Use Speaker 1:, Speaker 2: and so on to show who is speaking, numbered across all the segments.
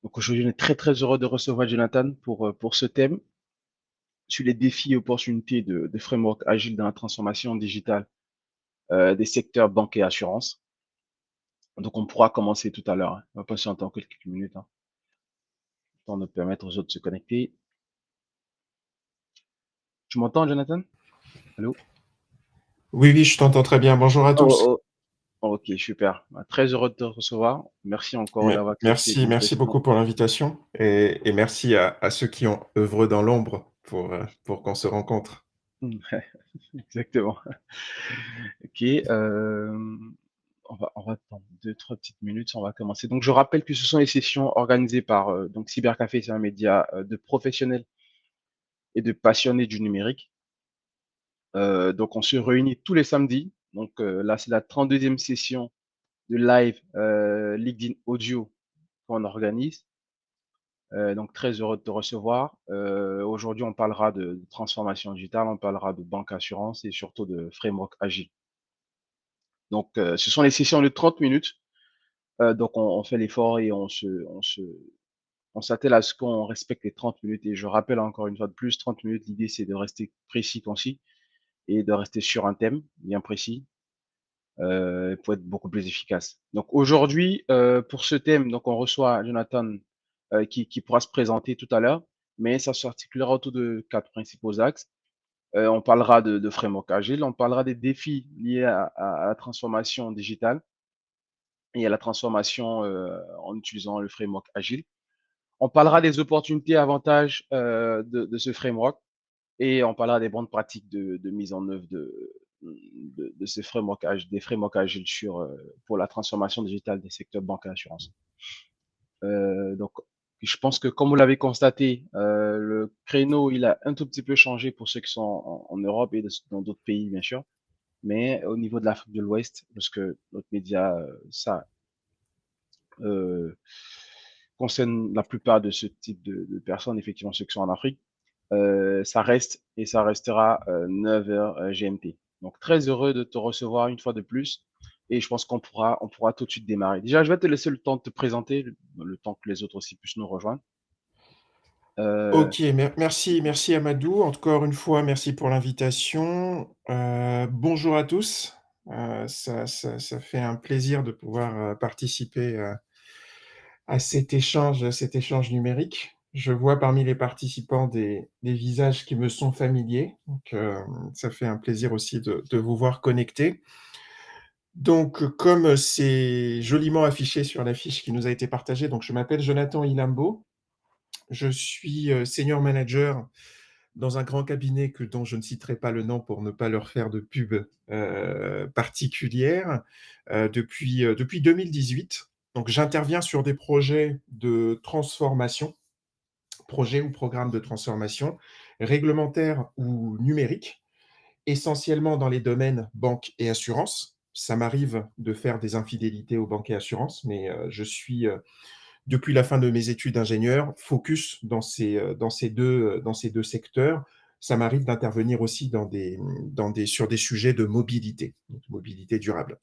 Speaker 1: Donc aujourd'hui, on est très très heureux de recevoir Jonathan pour ce thème sur les défis et opportunités de framework agile dans la transformation digitale des secteurs banque et assurance. Donc on pourra commencer tout à l'heure, hein. On va patienter encore quelques minutes, hein, pour nous permettre aux autres de se connecter. Tu m'entends, Jonathan? Allô?
Speaker 2: Oui, oui, je t'entends très bien. Bonjour à tous.
Speaker 1: Oh, oh, ok, super. Très heureux de te recevoir. Merci encore d'avoir accepté
Speaker 2: Merci
Speaker 1: l'invitation.
Speaker 2: beaucoup pour l'invitation et merci à ceux qui ont œuvré dans l'ombre pour qu'on se rencontre.
Speaker 1: Exactement. Ok. On va attendre deux, trois petites minutes, on va commencer. Donc, je rappelle que ce sont les sessions organisées par donc Cybercafé, c'est un média de professionnels et de passionnés du numérique. Donc, on se réunit tous les samedis. Donc, là, c'est la 32e session de live LinkedIn Audio qu'on organise. Donc, très heureux de te recevoir. Aujourd'hui, on parlera de transformation digitale, on parlera de banque assurance et surtout de framework agile. Donc, ce sont les sessions de 30 minutes. Donc, on fait l'effort et on s'attelle à ce qu'on respecte les 30 minutes. Et je rappelle encore une fois de plus, 30 minutes, l'idée, c'est de rester précis, concis et de rester sur un thème bien précis pour être beaucoup plus efficace. Donc, aujourd'hui, pour ce thème, donc on reçoit Jonathan qui pourra se présenter tout à l'heure, mais ça s'articulera autour de quatre principaux axes. On parlera de framework agile, on parlera des défis liés à la transformation digitale et à la transformation en utilisant le framework agile. On parlera des opportunités et avantages de ce framework et on parlera des bonnes pratiques de mise en œuvre de ces frameworks, des frameworks agiles pour la transformation digitale des secteurs banque et assurance. Donc, je pense que comme vous l'avez constaté, le créneau, il a un tout petit peu changé pour ceux qui sont en Europe et dans d'autres pays, bien sûr. Mais au niveau de l'Afrique de l'Ouest, parce que notre média, ça, euh, concerne la plupart de ce type de personnes, effectivement ceux qui sont en Afrique, ça reste et ça restera 9h GMT. Donc très heureux de te recevoir une fois de plus et je pense qu'on pourra tout de suite démarrer. Déjà, je vais te laisser le temps de te présenter, le temps que les autres aussi puissent nous rejoindre. Euh,
Speaker 2: Ok, merci Amadou. Encore une fois, merci pour l'invitation. Bonjour à tous. Ça fait un plaisir de pouvoir participer à cet échange numérique. Je vois parmi les participants des visages qui me sont familiers. Donc, ça fait un plaisir aussi de vous voir connectés. Donc, comme c'est joliment affiché sur l'affiche qui nous a été partagée, donc je m'appelle Jonathan Ilambo. Je suis senior manager dans un grand cabinet dont je ne citerai pas le nom pour ne pas leur faire de pub particulière depuis 2018. Donc, j'interviens sur des projets de transformation, projets ou programmes de transformation réglementaires ou numériques, essentiellement dans les domaines banque et assurance. Ça m'arrive de faire des infidélités aux banques et assurances, mais je suis depuis la fin de mes études d'ingénieur, focus dans ces deux secteurs. Ça m'arrive d'intervenir aussi sur des sujets de mobilité, mobilité durable.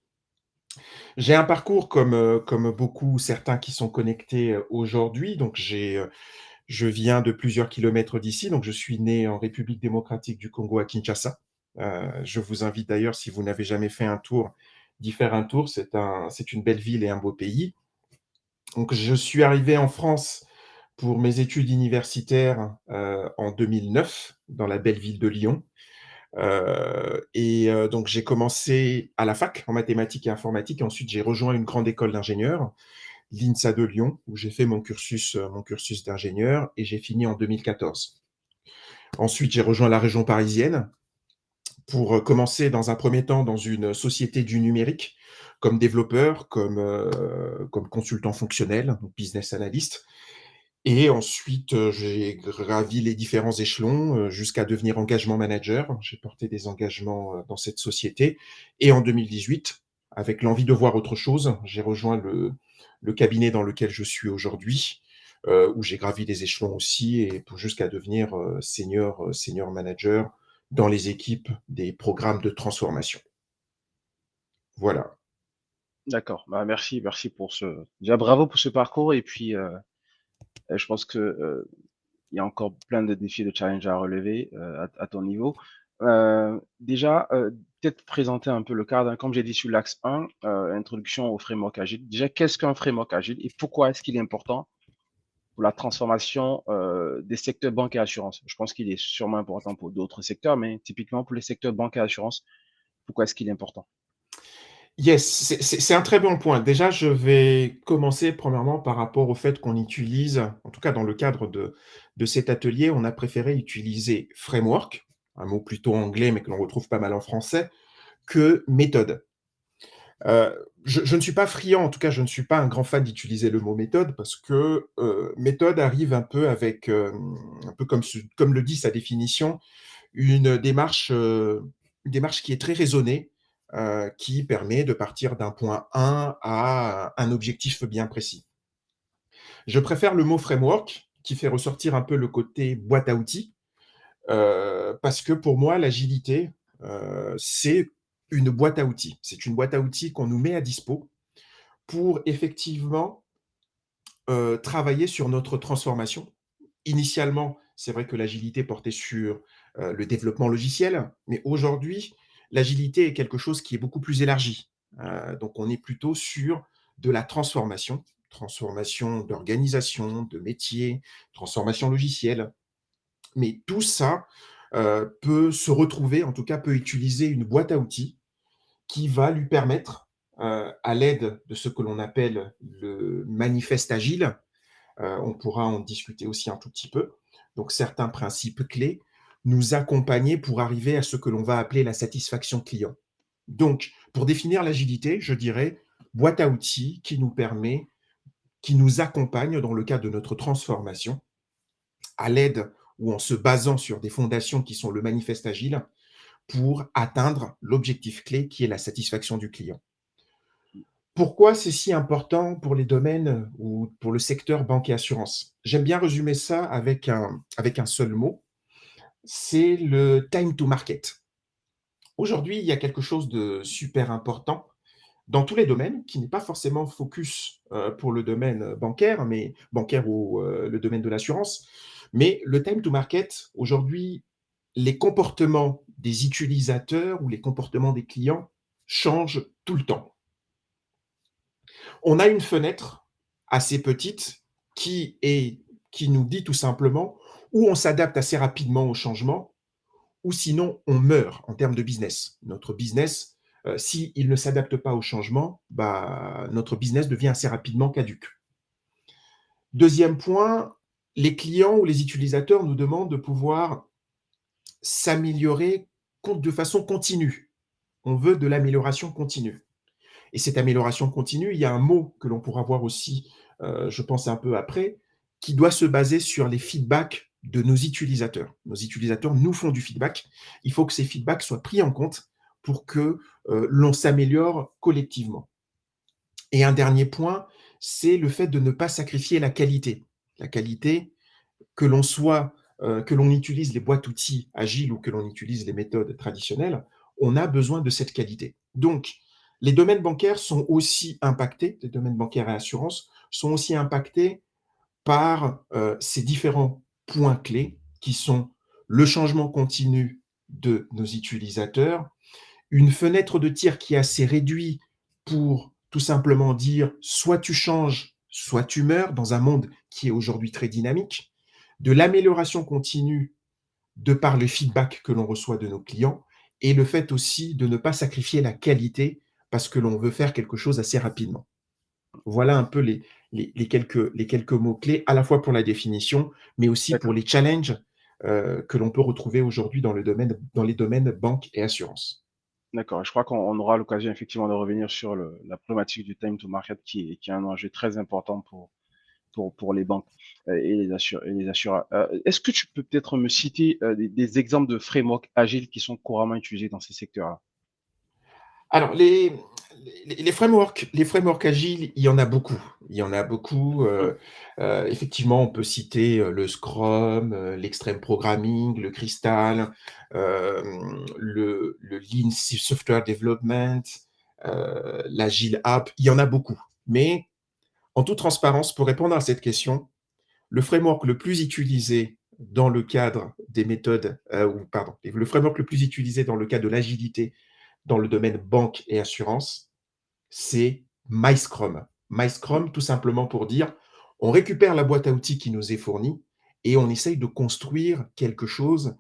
Speaker 2: J'ai un parcours comme beaucoup, certains qui sont connectés aujourd'hui. Donc, je viens de plusieurs kilomètres d'ici. Donc, je suis né en République démocratique du Congo à Kinshasa. Je vous invite d'ailleurs, si vous n'avez jamais fait un tour, d'y faire un tour. C'est une belle ville et un beau pays. Donc, je suis arrivé en France pour mes études universitaires en 2009 dans la belle ville de Lyon. Donc, j'ai commencé à la fac en mathématiques et informatique. Ensuite, j'ai rejoint une grande école d'ingénieurs, l'INSA de Lyon, où j'ai fait mon cursus d'ingénieur et j'ai fini en 2014. Ensuite, j'ai rejoint la région parisienne pour commencer dans un premier temps dans une société du numérique comme développeur, comme consultant fonctionnel, business analyst. Et ensuite, j'ai gravi les différents échelons jusqu'à devenir engagement manager. J'ai porté des engagements dans cette société. Et en 2018, avec l'envie de voir autre chose, j'ai rejoint le cabinet dans lequel je suis aujourd'hui, où j'ai gravi les échelons aussi, et jusqu'à devenir senior manager dans les équipes des programmes de transformation. Voilà.
Speaker 1: d'accord. Bah, merci pour ce. Déjà bravo pour ce parcours et puis Je pense que il y a encore plein de défis, de challenges à relever à ton niveau. Déjà, peut-être présenter un peu le cadre, hein. Comme j'ai dit sur l'axe 1, introduction au framework agile. Déjà, qu'est-ce qu'un framework agile et pourquoi est-ce qu'il est important pour la transformation des secteurs banque et assurance? Je pense qu'il est sûrement important pour d'autres secteurs, mais typiquement pour les secteurs banque et assurance, pourquoi est-ce qu'il est important?
Speaker 2: Yes, c'est un très bon point. Déjà, je vais commencer premièrement par rapport au fait qu'on utilise, en tout cas dans le cadre de cet atelier, on a préféré utiliser framework, un mot plutôt anglais mais que l'on retrouve pas mal en français, que méthode. Je ne suis pas friand, en tout cas, je ne suis pas un grand fan d'utiliser le mot méthode parce que, méthode arrive un peu avec, un peu comme le dit sa définition, une démarche qui est très raisonnée, qui permet de partir d'un point 1 à un objectif bien précis. Je préfère le mot framework qui fait ressortir un peu le côté boîte à outils, parce que pour moi l'agilité, c'est une boîte à outils. C'est une boîte à outils qu'on nous met à dispo pour effectivement, travailler sur notre transformation. Initialement, c'est vrai que l'agilité portait sur, le développement logiciel, mais aujourd'hui, l'agilité est quelque chose qui est beaucoup plus élargi. Donc on est plutôt sur de la transformation, transformation d'organisation, de métier, transformation logicielle. Mais tout ça, peut se retrouver, en tout cas peut utiliser une boîte à outils qui va lui permettre, à l'aide de ce que l'on appelle le manifeste agile, on pourra en discuter aussi un tout petit peu. Donc certains principes clés, nous accompagner pour arriver à ce que l'on va appeler la satisfaction client. Donc, pour définir l'agilité, je dirais boîte à outils qui nous permet, qui nous accompagne dans le cadre de notre transformation, à l'aide ou en se basant sur des fondations qui sont le manifeste agile, pour atteindre l'objectif clé qui est la satisfaction du client. Pourquoi c'est si important pour les domaines ou pour le secteur banque et assurance? J'aime bien résumer ça avec un seul mot, c'est le time to market. Aujourd'hui, il y a quelque chose de super important dans tous les domaines, qui n'est pas forcément focus, pour le domaine bancaire, mais bancaire ou, le domaine de l'assurance. Mais le time to market, aujourd'hui, les comportements des utilisateurs ou les comportements des clients changent tout le temps. On a une fenêtre assez petite qui est qui nous dit tout simplement ou on s'adapte assez rapidement au changement ou sinon on meurt en termes de business. Notre business, s'il ne s'adapte pas au changement, bah, notre business devient assez rapidement caduc. Deuxième point, les clients ou les utilisateurs nous demandent de pouvoir s'améliorer de façon continue. On veut de l'amélioration continue. Et cette amélioration continue, il y a un mot que l'on pourra voir aussi, je pense un peu après, qui doit se baser sur les feedbacks de nos utilisateurs. Nos utilisateurs nous font du feedback. Il faut que ces feedbacks soient pris en compte pour que l'on s'améliore collectivement. Et un dernier point, c'est le fait de ne pas sacrifier la qualité. La qualité, que l'on soit, que l'on utilise les boîtes outils agiles ou que l'on utilise les méthodes traditionnelles, on a besoin de cette qualité. Donc, les domaines bancaires sont aussi impactés, les domaines bancaires et assurances sont aussi impactés par ces différents points clés qui sont le changement continu de nos utilisateurs, une fenêtre de tir qui est assez réduite pour tout simplement dire soit tu changes, soit tu meurs dans un monde qui est aujourd'hui très dynamique, de l'amélioration continue de par le feedback que l'on reçoit de nos clients et le fait aussi de ne pas sacrifier la qualité parce que l'on veut faire quelque chose assez rapidement. Voilà un peu les quelques mots-clés, à la fois pour la définition, mais aussi pour
Speaker 1: D'accord.
Speaker 2: les challenges que l'on peut retrouver aujourd'hui dans les domaines banque et assurance.
Speaker 1: D'accord. Je crois qu'on aura l'occasion effectivement de revenir sur la problématique du time to market qui est un enjeu très important pour les banques et les assureurs. Est-ce que tu peux peut-être me citer des exemples de frameworks agiles qui sont couramment utilisés dans ces secteurs-là?
Speaker 2: Alors les frameworks agiles, il y en a beaucoup. Il y en a beaucoup,
Speaker 1: Mhm.
Speaker 2: effectivement, on peut citer, le Scrum, l'extreme programming, le Crystal, le Lean Software Development, l'Agile App, il y en a beaucoup. Mais en toute transparence, pour répondre à cette question, le framework le plus utilisé dans le cadre des méthodes, le framework le plus utilisé dans le cadre de l'agilité dans le domaine banque et assurance, c'est MyScrum. MyScrum, tout simplement pour dire, on récupère la boîte à outils qui nous est fournie et on essaye de construire quelque chose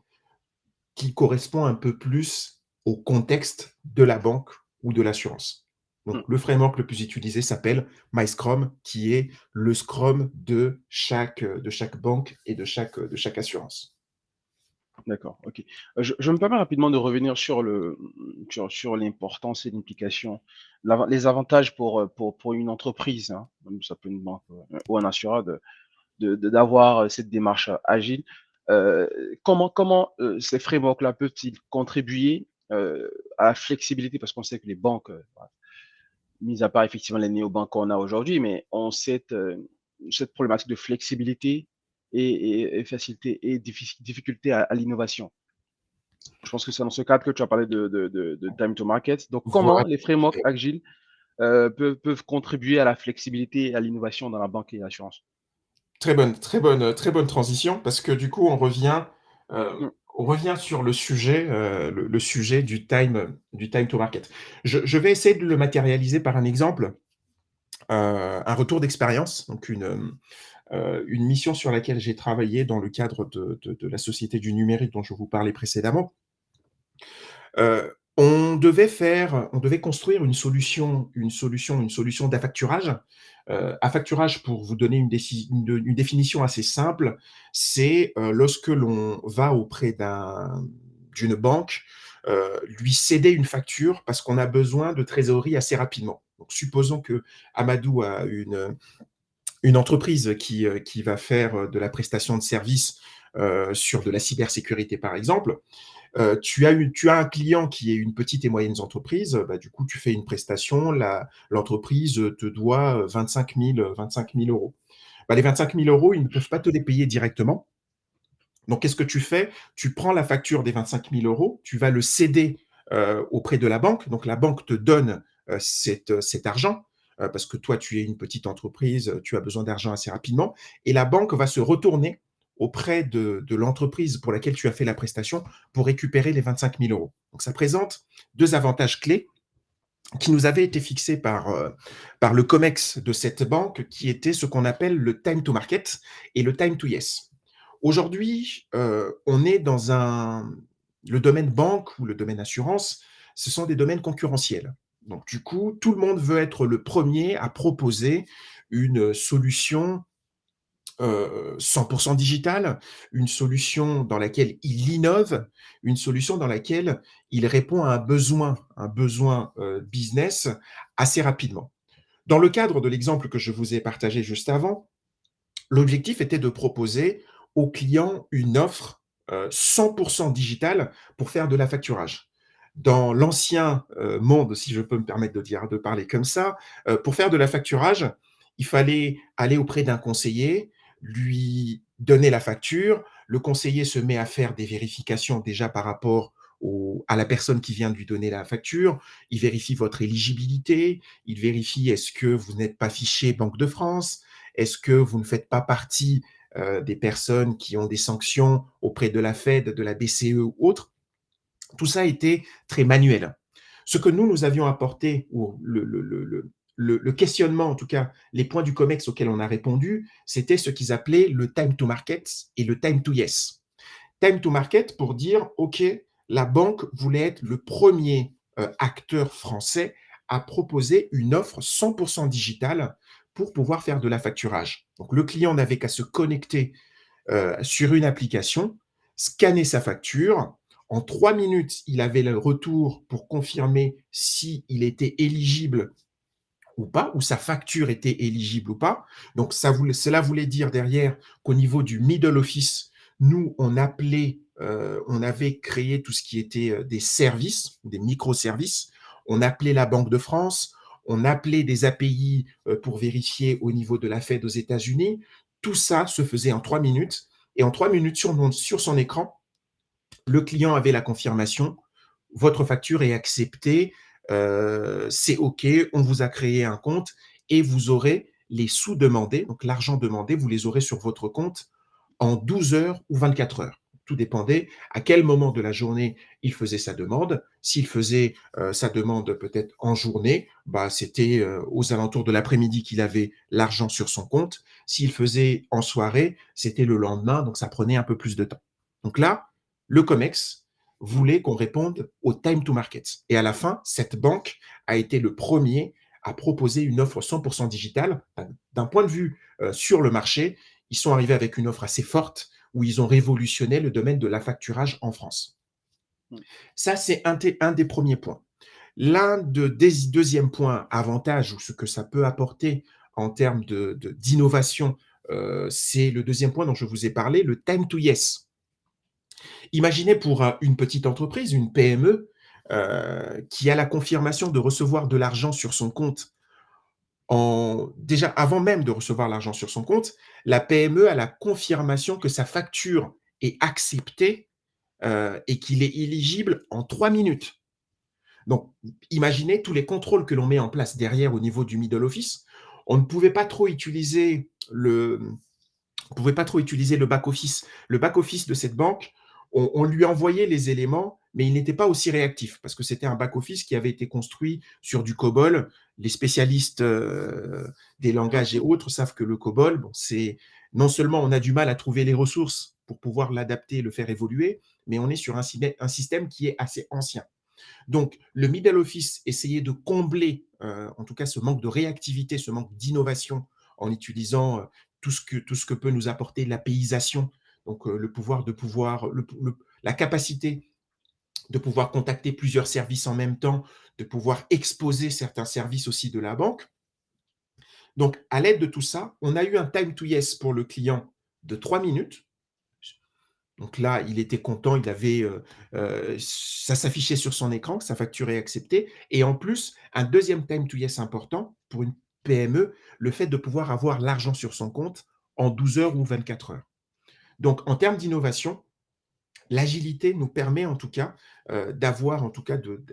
Speaker 2: qui correspond un peu plus au contexte de la banque ou de l'assurance. Donc,
Speaker 1: Mmh.
Speaker 2: le framework le plus utilisé s'appelle MyScrum, qui est le Scrum de chaque banque et de chaque assurance.
Speaker 1: D'accord, OK. Je me permets rapidement de revenir sur sur l'importance et l'implication, les avantages pour une entreprise, hein, même ça peut être une banque, ou un assureur d'avoir, cette démarche, agile. Heu, comment ces frameworks-là peuvent-ils contribuer, à la flexibilité? Parce qu'on sait que les banques, bah, mis à part effectivement les néobanques qu'on a aujourd'hui, mais ont cette problématique de flexibilité et facilité et difficulté à l'innovation. Je pense que c'est dans ce cadre que tu as parlé de time to market. Donc comment
Speaker 2: Voilà.
Speaker 1: les frameworks agiles, peuvent contribuer à la flexibilité et à l'innovation dans la banque et l'assurance?
Speaker 2: Très bonne transition parce que du coup,
Speaker 1: Mmh,
Speaker 2: on revient sur le sujet, le sujet du time to market. Je vais essayer de le matérialiser par un exemple, un retour d'expérience, donc une mission sur laquelle j'ai travaillé dans le cadre de la société du numérique dont je vous parlais précédemment. On devait construire une solution d'affacturage. Affacturage, pour vous donner une définition assez simple, c'est, lorsque l'on va auprès d'une banque, lui céder une facture parce qu'on a besoin de trésorerie assez rapidement. Donc supposons que Amadou a une entreprise qui va faire, de la prestation de services, sur de la cybersécurité, par exemple. Tu as un client qui est une petite et moyenne entreprise, bah, du coup, tu fais une prestation, l'entreprise te doit 25 000 euros. Bah, les 25 000 euros, ils ne peuvent pas te les payer directement. Donc, qu'est-ce que tu fais? Tu prends la facture des 25 000 euros, tu vas le céder auprès de la banque. Donc, la banque te donne cet argent parce que toi, tu es une petite entreprise, tu as besoin d'argent assez rapidement. Et la banque va se retourner auprès de l'entreprise pour laquelle tu as fait la prestation pour récupérer les 25 000 euros. Donc, ça présente deux avantages clés qui nous avaient été fixés par le COMEX de cette banque, qui était ce qu'on appelle le time to market et le time to yes. Aujourd'hui, on est dans le domaine banque ou le domaine assurance, ce sont des domaines concurrentiels. Donc du coup, tout le monde veut être le premier à proposer une solution 100% digitale, une solution dans laquelle il innove, une solution dans laquelle il répond à un besoin business assez rapidement. Dans le cadre de l'exemple que je vous ai partagé juste avant, l'objectif était de proposer aux clients une offre 100% digitale pour faire de l'affacturage. Dans l'ancien monde, si je peux me permettre de parler comme ça, pour faire de l'affacturage, il fallait aller auprès d'un conseiller, lui donner la facture. Le conseiller se met à faire des vérifications déjà par rapport à la personne qui vient de lui donner la facture. Il vérifie votre éligibilité, il vérifie est-ce que vous n'êtes pas fiché Banque de France, est-ce que vous ne faites pas partie des personnes qui ont des sanctions auprès de la Fed, de la BCE ou autre. Tout ça était très manuel. Ce que nous avions apporté, ou le questionnement, en tout cas, les points du COMEX auxquels on a répondu, c'était ce qu'ils appelaient le time to market et le time to yes. Time to market pour dire, OK, la banque voulait être le premier acteur français à proposer une offre 100% digitale pour pouvoir faire de la facturage. Donc, le client n'avait qu'à se connecter sur une application, scanner sa facture. En 3 minutes, il avait le retour pour confirmer s'il était éligible ou pas, ou sa facture était éligible ou pas. Donc, cela voulait dire derrière qu'au niveau du middle office, nous, on avait créé tout ce qui était des services, des microservices. On appelait la Banque de France, on appelait des API pour vérifier au niveau de la Fed aux États-Unis. Tout ça se faisait en 3 minutes. Et en 3 minutes, sur son écran, le client avait la confirmation, votre facture est acceptée, c'est OK, on vous a créé un compte et vous aurez les sous demandés, donc l'argent demandé, vous les aurez sur votre compte en 12 heures ou 24 heures. Tout dépendait à quel moment de la journée il faisait sa demande. S'il faisait sa demande peut-être en journée, bah, c'était aux alentours de l'après-midi qu'il avait l'argent sur son compte. S'il faisait en soirée, c'était le lendemain, donc ça prenait un peu plus de temps. Donc là, le COMEX voulait qu'on réponde au time to market. Et à la fin, cette banque a été le premier à proposer une offre 100% digitale. D'un point de vue sur le marché, ils sont arrivés avec une offre assez forte où ils ont révolutionné le domaine de l'affacturage en France.
Speaker 1: Mmh.
Speaker 2: Ça, c'est un des premiers points. Des deuxième point, avantage, ou ce que ça peut apporter en termes d'innovation, c'est le deuxième point dont je vous ai parlé, le time to yes. Imaginez pour une petite entreprise, une PME, qui a la confirmation de recevoir de l'argent sur son compte déjà avant même de recevoir l'argent sur son compte, la PME a la confirmation que sa facture est acceptée et qu'il est éligible en 3 minutes. Donc, imaginez tous les contrôles que l'on met en place derrière au niveau du middle office. On ne pouvait pas trop utiliser on pouvait pas trop utiliser le back-office. Le back-office de cette banque, on lui envoyait les éléments, mais il n'était pas aussi réactif parce que c'était un back-office qui avait été construit sur du COBOL. Les spécialistes des langages et autres savent que le COBOL, bon, c'est non seulement on a du mal à trouver les ressources pour pouvoir l'adapter et le faire évoluer, mais on est sur un système qui est assez ancien. Donc, le middle office essayait de combler, en tout cas, ce manque de réactivité, ce manque d'innovation en utilisant tout ce que peut nous apporter l'APIsation, donc la capacité de pouvoir contacter plusieurs services en même temps, de pouvoir exposer certains services aussi de la banque. Donc, à l'aide de tout ça, on a eu un time to yes pour le client de 3 minutes. Donc là, il était content, ça s'affichait sur son écran, que sa facture est acceptée. Et en plus, un deuxième time to yes important pour une PME, le fait de pouvoir avoir l'argent sur son compte en 12 heures ou 24 heures. Donc, en termes d'innovation, l'agilité nous permet en tout cas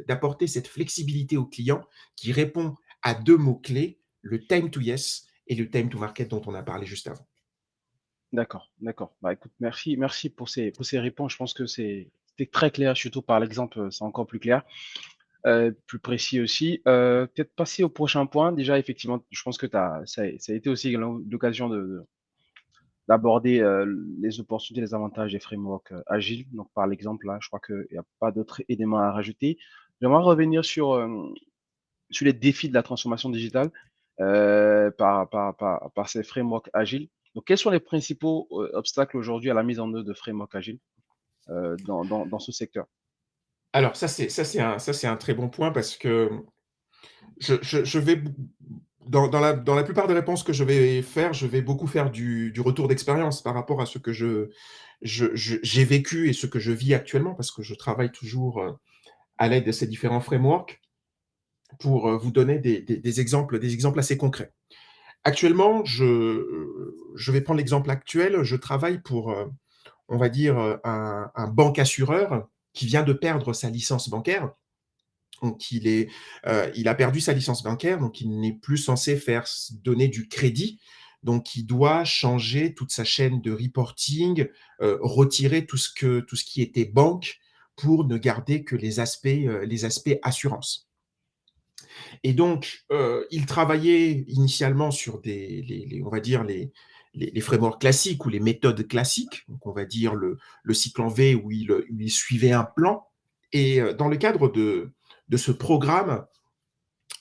Speaker 2: d'apporter cette flexibilité au client qui répond à deux mots-clés, le time to yes et le time to market dont on a parlé juste avant.
Speaker 1: D'accord, d'accord. Bah, écoute, merci pour ces réponses. Je pense que c'était très clair, surtout par l'exemple, c'est encore plus clair, plus précis aussi. Peut-être passer au prochain point. Déjà, effectivement, je pense que ça a été aussi l'occasion d'aborder les opportunités, les avantages des frameworks agiles. Donc, par l'exemple, là, je crois qu'il n'y a pas d'autres éléments à rajouter. J'aimerais revenir sur les défis de la transformation digitale par ces frameworks agiles. Donc, quels sont les principaux obstacles aujourd'hui à la mise en œuvre de frameworks agiles dans ce secteur?
Speaker 2: Alors ça c'est un très bon point parce que je vais dans la plupart des réponses que je vais faire, je vais beaucoup faire du retour d'expérience par rapport à ce que j'ai vécu et ce que je vis actuellement parce que je travaille toujours, à l'aide de ces différents frameworks pour, vous donner des exemples assez concrets. Actuellement, je vais prendre l'exemple actuel, je travaille pour, on va dire, un banque assureur qui vient de perdre sa licence bancaire. Donc il a perdu sa licence bancaire, donc il n'est plus censé donner du crédit. Donc il doit changer toute sa chaîne de reporting, retirer tout ce qui était banque pour ne garder que les aspects assurance. Et donc, il travaillait initialement sur on va dire les frameworks classiques ou les méthodes classiques. Donc, on va dire le cycle en V où il suivait un plan. Et dans le cadre de ce programme,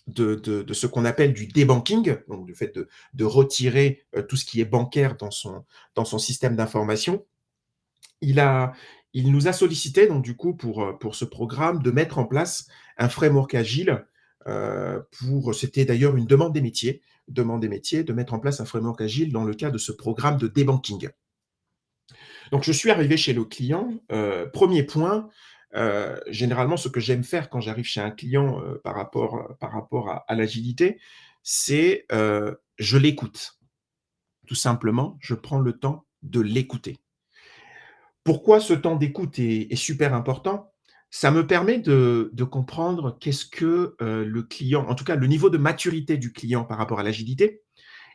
Speaker 2: de ce qu'on appelle du debanking, donc du fait de retirer tout ce qui est bancaire dans son système d'information, il a, il nous a sollicité, donc du coup, pour ce programme, de mettre en place un framework agile. C'était d'ailleurs une demande des métiers, de mettre en place un framework agile dans le cadre de ce programme de debanking. Donc, je suis arrivé chez le client. Premier point, généralement, ce que j'aime faire quand j'arrive chez un client par rapport à l'agilité, c'est je l'écoute. Tout simplement, je prends le temps de l'écouter. Pourquoi ce temps d'écoute est super important? Ça me permet de comprendre qu'est-ce que le client, en tout cas le niveau de maturité du client par rapport à l'agilité,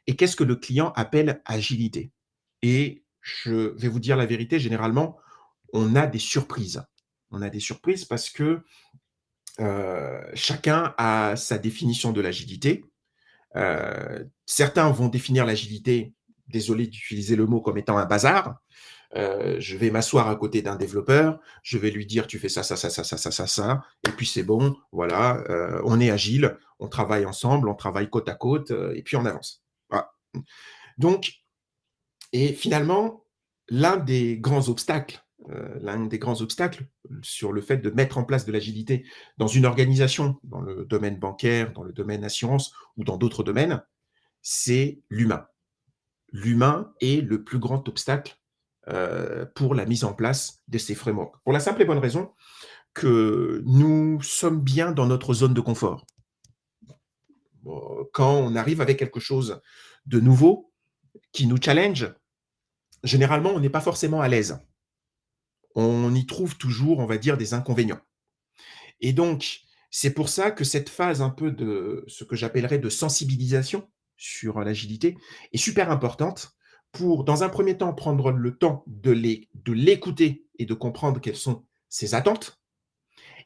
Speaker 2: et qu'est-ce que le client appelle agilité. Et je vais vous dire la vérité, généralement, on a des surprises. On a des surprises parce que chacun a sa définition de l'agilité. Certains vont définir l'agilité, désolé d'utiliser le mot, comme étant un bazar. Je vais m'asseoir à côté d'un développeur, je vais lui dire tu fais ça, ça, ça, ça, ça, ça, ça, ça, et puis c'est bon, voilà, on est agile, on travaille ensemble, on travaille côte à côte, et puis on avance. Voilà. Donc, et finalement, l'un des grands obstacles sur le fait de mettre en place de l'agilité dans une organisation, dans le domaine bancaire, dans le domaine assurance ou dans d'autres domaines, c'est l'humain. L'humain est le plus grand obstacle pour la mise en place de ces frameworks. Pour la simple et bonne raison que nous sommes bien dans notre zone de confort. Quand on arrive avec quelque chose de nouveau qui nous challenge, généralement, on n'est pas forcément à l'aise. On y trouve toujours, on va dire, des inconvénients. Et donc, c'est pour ça que cette phase un peu de ce que j'appellerais de sensibilisation sur l'agilité est super importante pour, dans un premier temps, prendre le temps de l'écouter et de comprendre quelles sont ses attentes.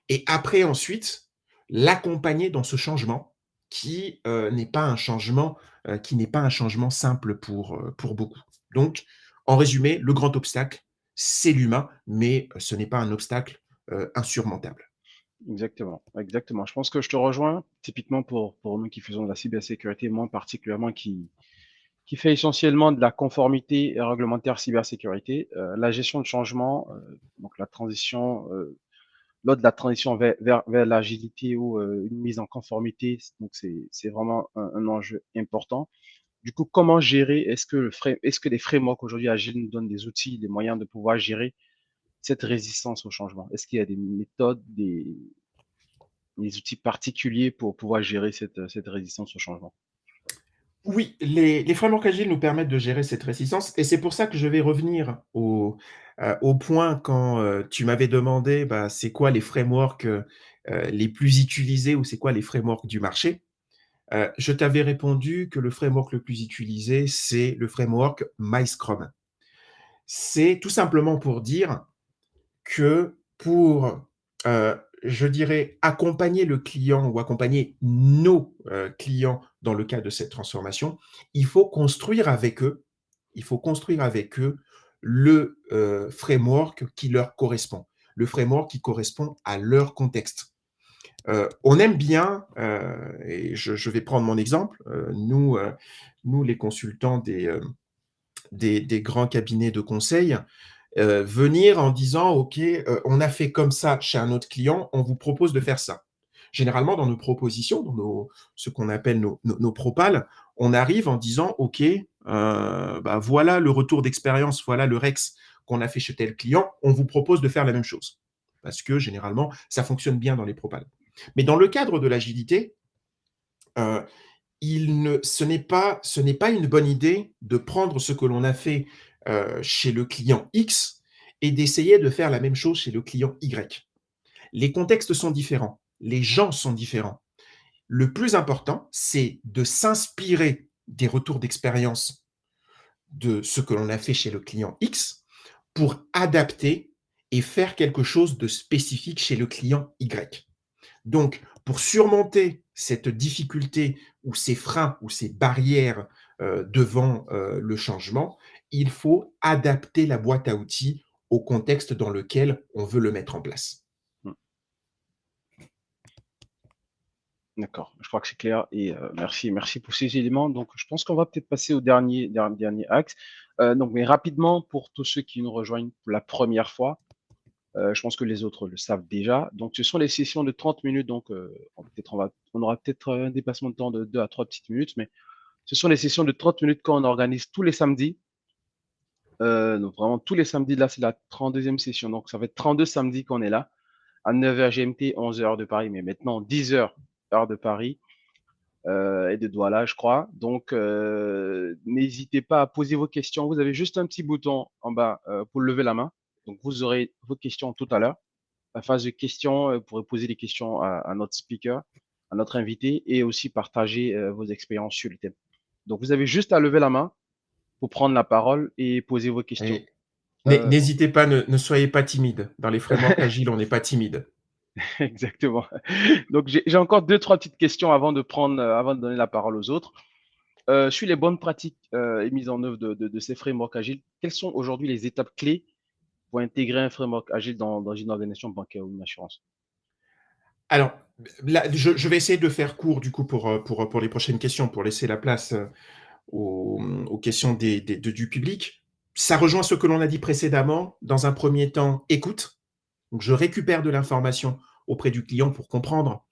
Speaker 2: Et après, ensuite, l'accompagner dans ce changement qui n'est pas un changement qui n'est pas un changement simple pour beaucoup. Donc, en résumé, le grand obstacle, c'est l'humain, mais ce n'est pas un obstacle insurmontable.
Speaker 1: Exactement, exactement. Je pense que je te rejoins, typiquement pour nous qui faisons de la cybersécurité, moi particulièrement qui fait essentiellement de la conformité réglementaire cybersécurité, la gestion de changement, donc la transition, lors de la transition vers l'agilité ou une mise en conformité, donc c'est vraiment un enjeu important. Du coup, comment gérer, est-ce que les frameworks aujourd'hui agiles nous donnent des outils, des moyens de pouvoir gérer cette résistance au changement? Est-ce qu'il y a des méthodes, des outils particuliers pour pouvoir gérer cette résistance au changement?
Speaker 2: Oui, les frameworks agiles nous permettent de gérer cette résistance et c'est pour ça que je vais revenir au point quand, tu m'avais demandé, bah, c'est quoi les frameworks, les plus utilisés ou c'est quoi les frameworks du marché? Je t'avais répondu que le framework le plus utilisé, c'est le framework MyScrum. C'est tout simplement pour dire que pour, je dirais, accompagner le client ou accompagner nos, clients dans le cadre de cette transformation, il faut construire avec eux il faut construire avec eux le, framework qui leur correspond, le framework qui correspond à leur contexte. On aime bien, et je vais prendre mon exemple, nous les consultants des grands cabinets de conseil, venir en disant: «OK, on a fait comme ça chez un autre client, on vous propose de faire ça». Généralement, dans nos propositions, dans ce qu'on appelle nos propals, on arrive en disant: «OK, bah, voilà le retour d'expérience, voilà le REX qu'on a fait chez tel client, on vous propose de faire la même chose». Parce que généralement, ça fonctionne bien dans les propals. Mais dans le cadre de l'agilité, heu, ce n'est pas une bonne idée de prendre ce que l'on a fait, chez le client X et d'essayer de faire la même chose chez le client Y. Les contextes sont différents, les gens sont différents. Le plus important, c'est de s'inspirer des retours d'expérience de ce que l'on a fait chez le client X pour adapter et faire quelque chose de spécifique chez le client Y. Donc, pour surmonter cette difficulté ou ces freins ou ces barrières devant le changement, il faut adapter la boîte à outils au contexte dans lequel on veut le mettre en place.
Speaker 1: Mmh, d'accord, je crois que c'est clair et merci pour ces éléments. Donc je pense qu'on va peut-être passer au dernier axe. Donc mais rapidement pour tous ceux qui nous rejoignent pour la première fois, je pense que les autres le savent déjà. Donc ce sont les sessions de 30 minutes, donc on aura peut-être un dépassement de temps de 2 à 3 petites minutes, mais ce sont les sessions de 30 minutes qu'on organise tous les samedis. Donc vraiment tous les samedis, là c'est la 32e session, donc ça va être 32 samedis qu'on est là, à 9h GMT, 11h heure de Paris, mais maintenant 10h heure de Paris et de Douala, je crois. Donc n'hésitez pas à poser vos questions. Vous avez juste un petit bouton en bas pour lever la main. Donc vous aurez vos questions tout à l'heure. La phase de questions, vous pourrez poser des questions à notre speaker, à notre invité et aussi partager vos expériences sur le thème. Donc, vous avez juste à lever la main pour prendre la parole et poser vos questions.
Speaker 2: Et
Speaker 1: Euh,
Speaker 2: n'hésitez pas, ne soyez pas timide. Dans les frameworks agiles, on n'est pas timide.
Speaker 1: Exactement. Donc, j'ai encore deux, trois petites questions avant de donner la parole aux autres. Sur les bonnes pratiques et mises en œuvre de ces frameworks agiles, quelles sont aujourd'hui les étapes clés pour intégrer un framework agile dans une organisation bancaire ou une assurance?
Speaker 2: Alors, là, je vais essayer de faire court du coup pour les prochaines questions, pour laisser la place aux questions du public. Ça rejoint ce que l'on a dit précédemment. Dans un premier temps, écoute. Donc, je récupère de l'information auprès du client pour comprendre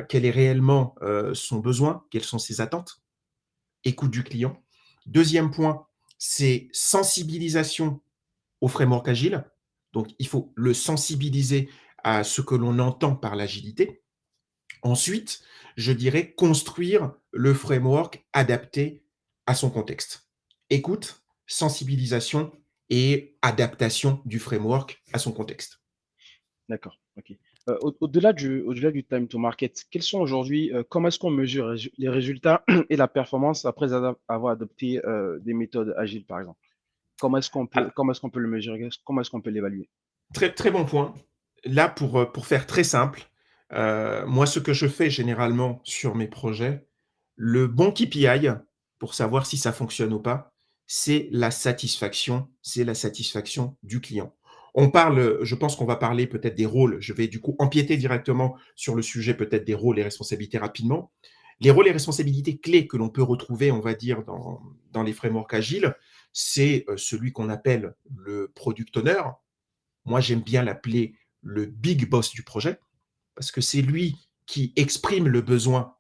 Speaker 2: quel est réellement son besoin, quelles sont ses attentes. Écoute du client. Deuxième point, c'est sensibilisation au framework agile. Donc, il faut le sensibiliser à ce que l'on entend par l'agilité. Ensuite, je dirais construire le framework adapté à son contexte. Écoute, sensibilisation et adaptation du framework à son contexte.
Speaker 1: D'accord, ok. Au-delà du time to market, quels sont aujourd'hui, comment est-ce qu'on mesure les résultats et la performance après avoir adopté des méthodes agiles, par exemple?
Speaker 2: Alors,
Speaker 1: Comment est-ce qu'on peut le mesurer? Comment est-ce qu'on peut l'évaluer?
Speaker 2: très, très bon point. Là, pour faire très simple, moi, ce que je fais généralement sur mes projets, le bon KPI pour savoir si ça fonctionne ou pas, c'est la satisfaction du client. On parle, je pense qu'on va parler peut-être des rôles. Je vais du coup empiéter directement sur le sujet peut-être des rôles et responsabilités rapidement. Les rôles et responsabilités clés que l'on peut retrouver, on va dire, dans les frameworks agiles, c'est celui qu'on appelle le product owner. Moi, j'aime bien l'appeler le big boss du projet parce que c'est lui qui exprime le besoin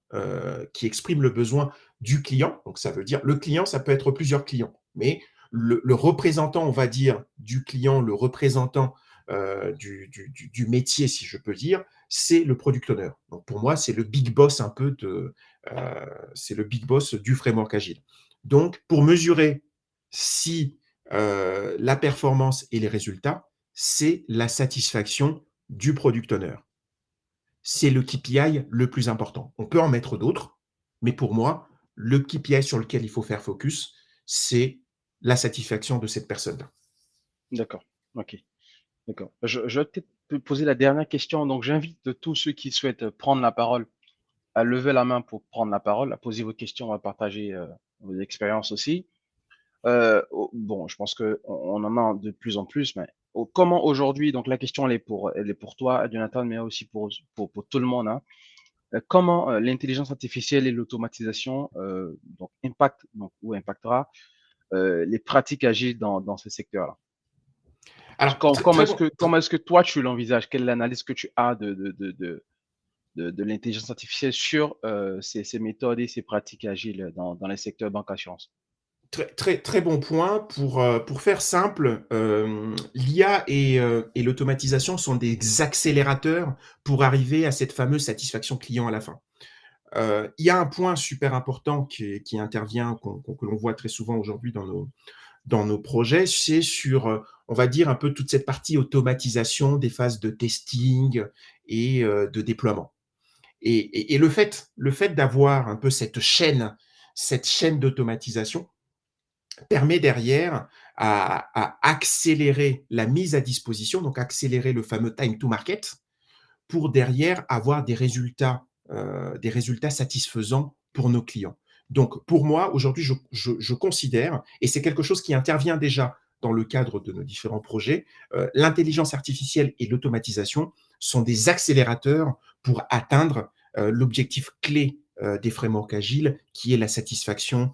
Speaker 2: du client. Donc, ça veut dire le client, ça peut être plusieurs clients, mais le représentant, on va dire, du client, le représentant du métier, si je peux dire, c'est le product owner. Donc, pour moi, c'est le big boss un peu c'est le big boss du framework agile. Donc, pour mesurer si la performance et les résultats, c'est la satisfaction du product owner. C'est le KPI le plus important. On peut en mettre d'autres, mais pour moi, le KPI sur lequel il faut faire focus, c'est la satisfaction de cette personne-là.
Speaker 1: D'accord, ok, d'accord. Je vais peut-être te poser la dernière question. Donc, j'invite tous ceux qui souhaitent prendre la parole à lever la main pour prendre la parole, à poser vos questions, à partager vos expériences aussi. Bon, je pense qu'on en a de plus en plus, mais comment aujourd'hui, donc la question elle est pour toi, Jonathan, mais aussi pour tout le monde, hein. Comment l'intelligence artificielle et l'automatisation donc ou impactera les pratiques agiles dans ce secteur-là?
Speaker 2: Alors, très bon.
Speaker 1: Comment est-ce que toi tu l'envisages? Quelle est l'analyse que tu as de l'intelligence artificielle sur ces méthodes et ces pratiques agiles dans les secteurs banque assurance?
Speaker 2: Très, très, très bon point. Pour faire simple, l'IA et l'automatisation sont des accélérateurs pour arriver à cette fameuse satisfaction client à la fin. Il y a un point super important qui intervient, que l'on voit très souvent aujourd'hui dans nos projets, c'est sur, on va dire, un peu toute cette partie automatisation des phases de testing et de déploiement. Et le fait d'avoir un peu cette chaîne d'automatisation permet derrière à accélérer la mise à disposition, donc accélérer le fameux time to market, pour derrière avoir des résultats satisfaisants pour nos clients. Donc, pour moi, aujourd'hui, je considère, et c'est quelque chose qui intervient déjà dans le cadre de nos différents projets, l'intelligence artificielle et l'automatisation sont des accélérateurs pour atteindre l'objectif clé des frameworks agiles, qui est la satisfaction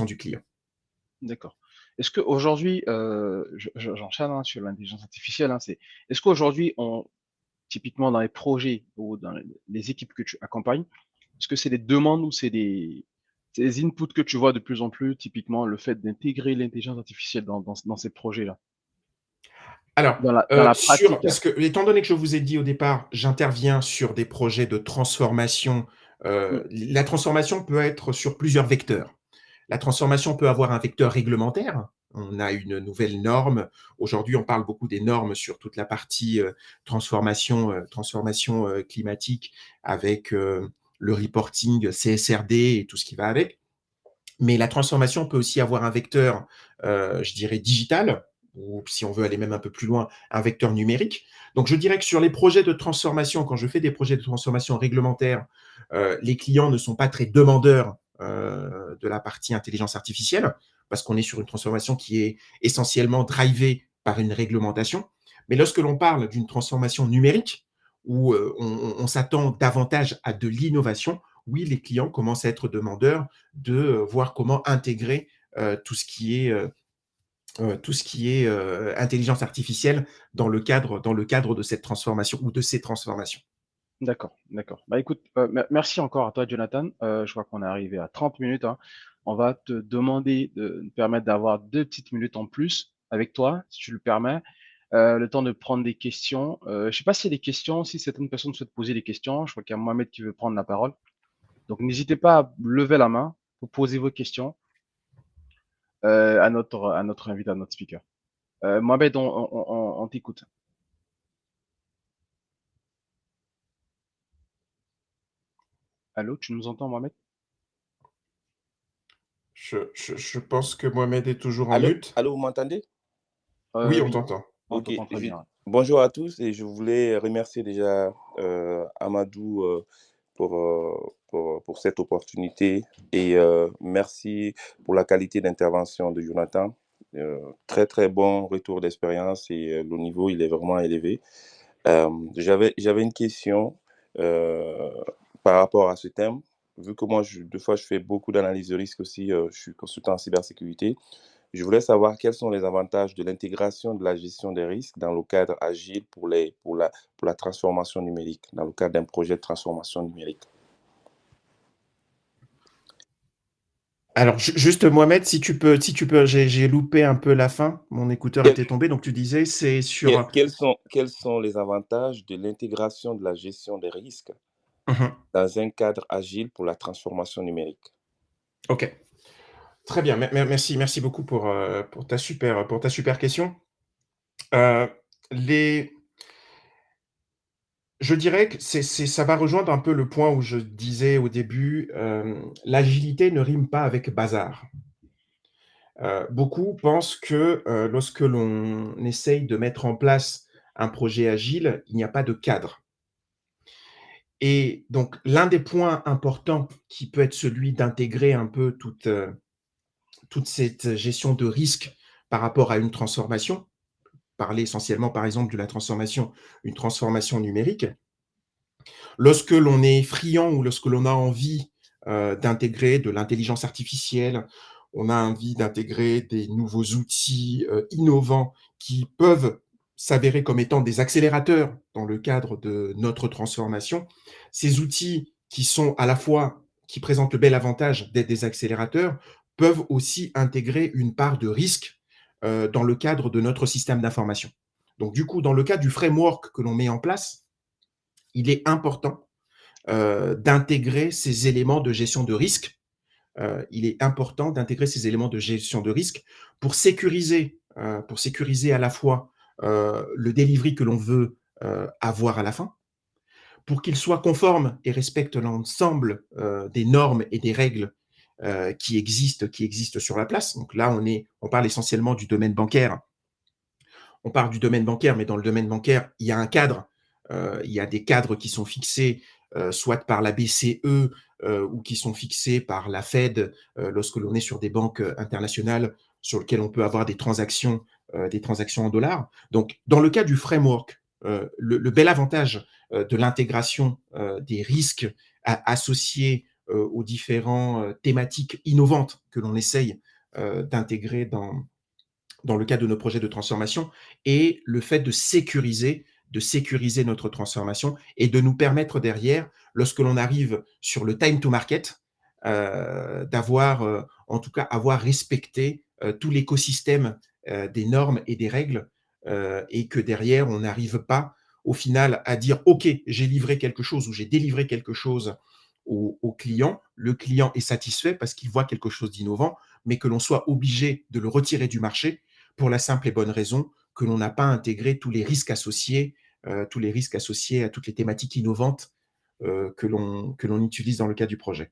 Speaker 2: du client.
Speaker 1: D'accord. Est-ce qu'aujourd'hui, j'enchaîne hein, sur l'intelligence artificielle, hein, est-ce qu'aujourd'hui, typiquement dans les projets ou dans les équipes que tu accompagnes, est-ce que c'est des demandes ou c'est des inputs que tu vois de plus en plus, typiquement le fait d'intégrer l'intelligence artificielle dans ces projets-là,
Speaker 2: Alors,
Speaker 1: dans la pratique, hein?
Speaker 2: parce que étant donné que je vous ai dit au départ, j'interviens sur des projets de transformation.
Speaker 1: Mm,
Speaker 2: La transformation peut être sur plusieurs vecteurs. La transformation peut avoir un vecteur réglementaire. On a une nouvelle norme. Aujourd'hui, on parle beaucoup des normes sur toute la partie transformation climatique avec le reporting CSRD et tout ce qui va avec. Mais la transformation peut aussi avoir un vecteur, je dirais digital, ou si on veut aller même un peu plus loin, un vecteur numérique. Donc je dirais que sur les projets de transformation, quand je fais des projets de transformation réglementaire, les clients ne sont pas très demandeurs de la partie intelligence artificielle, parce qu'on est sur une transformation qui est essentiellement drivée par une réglementation. Mais lorsque l'on parle d'une transformation numérique, où on s'attend davantage à de l'innovation, oui, les clients commencent à être demandeurs de voir comment intégrer tout ce qui est intelligence artificielle dans le cadre de cette transformation ou de ces transformations.
Speaker 1: D'accord, d'accord. Bah écoute, merci encore à toi, Jonathan. Je crois qu'on est arrivé à 30 minutes, hein. On va te demander de nous permettre d'avoir 2 petites minutes en plus avec toi, si tu le permets. Le temps de prendre des questions. Je sais pas s'il y a des questions, si certaines personnes souhaitent poser des questions. Je crois qu'il y a Mohamed qui veut prendre la parole. Donc n'hésitez pas à lever la main pour poser vos questions à notre invité, à notre speaker. Mohamed, on t'écoute. Allô, tu nous entends, Mohamed?
Speaker 2: Je pense que Mohamed est toujours en
Speaker 3: Allô?
Speaker 2: mute.
Speaker 3: Allô, vous m'entendez?
Speaker 2: Oui, on
Speaker 1: Oui,
Speaker 2: t'entend.
Speaker 1: on
Speaker 3: OK.
Speaker 1: t'entend très bien.
Speaker 3: Bonjour à tous et je voulais remercier déjà, Amadou, pour cette opportunité et merci pour la qualité d'intervention de Jonathan. Très, très bon retour d'expérience et le niveau, il est vraiment élevé. J'avais une question, heu, par rapport à ce thème. Vu que moi, des fois, je fais beaucoup d'analyse de risque aussi, je suis consultant en cybersécurité. Je voulais savoir quels sont les avantages de l'intégration de la gestion des risques dans le cadre agile pour la transformation numérique, dans le cadre d'un projet de transformation numérique.
Speaker 2: Alors, juste Mohamed, si tu peux, j'ai loupé un peu la fin, mon écouteur
Speaker 3: Quels,
Speaker 2: était tombé, donc tu disais c'est
Speaker 3: quels-
Speaker 2: sur...
Speaker 3: quels sont, quels sont les avantages de l'intégration de la gestion des risques
Speaker 2: Mhm.
Speaker 3: dans un cadre agile pour la transformation numérique?
Speaker 2: Ok, très bien, merci, merci beaucoup pour ta super question. Euh, les, Je dirais que ça va rejoindre un peu le point où je disais au début, l'agilité ne rime pas avec bazar. Beaucoup pensent que lorsque l'on essaye de mettre en place un projet agile, il n'y a pas de cadre. Et donc, l'un des points importants qui peut être celui d'intégrer un peu toute cette gestion de risque par rapport à une transformation, parler essentiellement par exemple de la transformation, une transformation numérique. Lorsque l'on est friand ou lorsque l'on a envie d'intégrer de l'intelligence artificielle, on a envie d'intégrer des nouveaux outils innovants qui peuvent s'avérer comme étant des accélérateurs dans le cadre de notre transformation. Ces outils qui sont à la fois, qui présentent le bel avantage d'être des accélérateurs, peuvent aussi intégrer une part de risque dans le cadre de notre système d'information. Donc du coup, dans le cas du framework que l'on met en place, il est important d'intégrer ces éléments de gestion de risque. Il est important d'intégrer ces éléments de gestion de risque pour sécuriser à la fois le delivery que l'on veut avoir à la fin, pour qu'il soit conforme et respecte l'ensemble des normes et des règles qui existent sur la place. Donc là, on parle essentiellement du domaine bancaire. On parle du domaine bancaire, mais dans le domaine bancaire, il y a un cadre. Il y a des cadres qui sont fixés soit par la BCE ou qui sont fixés par la Fed lorsque l'on est sur des banques internationales sur lesquelles on peut avoir des transactions en dollars. Donc, dans le cas du framework, le bel avantage de l'intégration des risques associés aux différentes thématiques innovantes que l'on essaye d'intégrer dans le cadre de nos projets de transformation et le fait de sécuriser notre transformation et de nous permettre derrière, lorsque l'on arrive sur le time to market, d'avoir, en tout cas, avoir respecté tout l'écosystème des normes et des règles et que derrière, on n'arrive pas au final à dire, OK, j'ai livré quelque chose ou j'ai délivré quelque chose au client. Le client est satisfait parce qu'il voit quelque chose d'innovant, mais que l'on soit obligé de le retirer du marché pour la simple et bonne raison que l'on n'a pas intégré tous les risques associés à toutes les thématiques innovantes que l'on utilise dans le cadre du projet.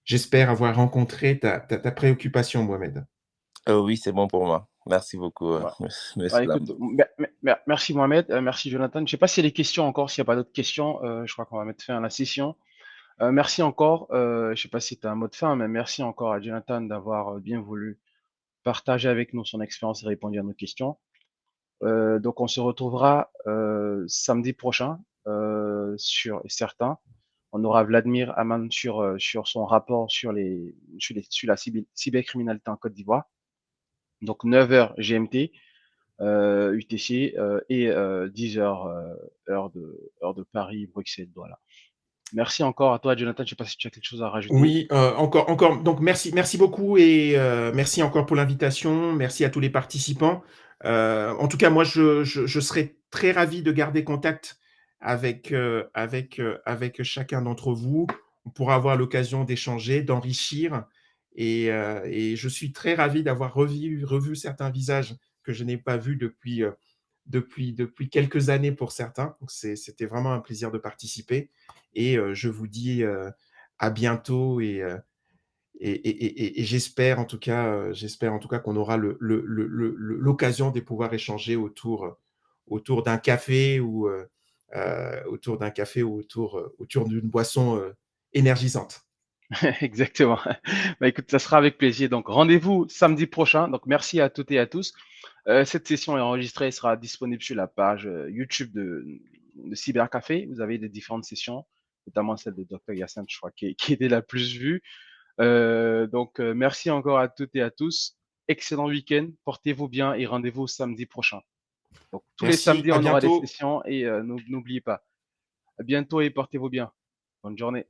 Speaker 2: j'espère avoir rencontré ta préoccupation, Mohamed.
Speaker 3: Oui, c'est bon pour moi. Merci beaucoup,
Speaker 1: Ouais.
Speaker 3: monsieur
Speaker 1: Bah, écoute,
Speaker 3: Lam.
Speaker 1: merci Mohamed, merci Jonathan. Je ne sais pas s'il y a des questions encore, s'il n'y a pas d'autres questions, je crois qu'on va mettre fin à la session. Merci encore, je ne sais pas si tu as un mot de fin, mais merci encore à Jonathan d'avoir bien voulu partager avec nous son expérience et répondre à nos questions. Donc on se retrouvera samedi prochain sur certains. On aura Vladimir Aman sur son rapport sur la cybercriminalité en Côte d'Ivoire. Donc 9h GMT, UTC et 10h heure de Paris, Bruxelles, voilà. Merci encore à toi, Jonathan. Je ne sais pas si tu as quelque chose à rajouter.
Speaker 2: Oui, encore. Donc merci beaucoup et merci encore pour l'invitation. Merci à tous les participants. En tout cas, moi, je serais très ravi de garder contact avec chacun d'entre vous. On pourra avoir l'occasion d'échanger, d'enrichir et je suis très ravi d'avoir revu certains visages que je n'ai pas vus depuis quelques années pour certains. Donc c'était vraiment un plaisir de participer et je vous dis à bientôt et j'espère en tout cas qu'on aura l'occasion de pouvoir échanger autour d'un café ou autour d'une boisson énergisante.
Speaker 1: Exactement. Bah, écoute, ça sera avec plaisir. Donc, rendez-vous samedi prochain. Donc, merci à toutes et à tous. Cette session est enregistrée et sera disponible sur la page YouTube de Cybercafé. Vous avez des différentes sessions, notamment celle de Dr. Yassine, je crois, qui était la plus vue. Donc, merci encore à toutes et à tous. Excellent week-end. Portez-vous bien et rendez-vous samedi prochain. Donc, tous les
Speaker 2: Merci,
Speaker 1: samedis,
Speaker 2: à
Speaker 1: on aura des
Speaker 2: bientôt.
Speaker 1: sessions et n'oubliez pas. À bientôt et portez-vous bien. Bonne journée.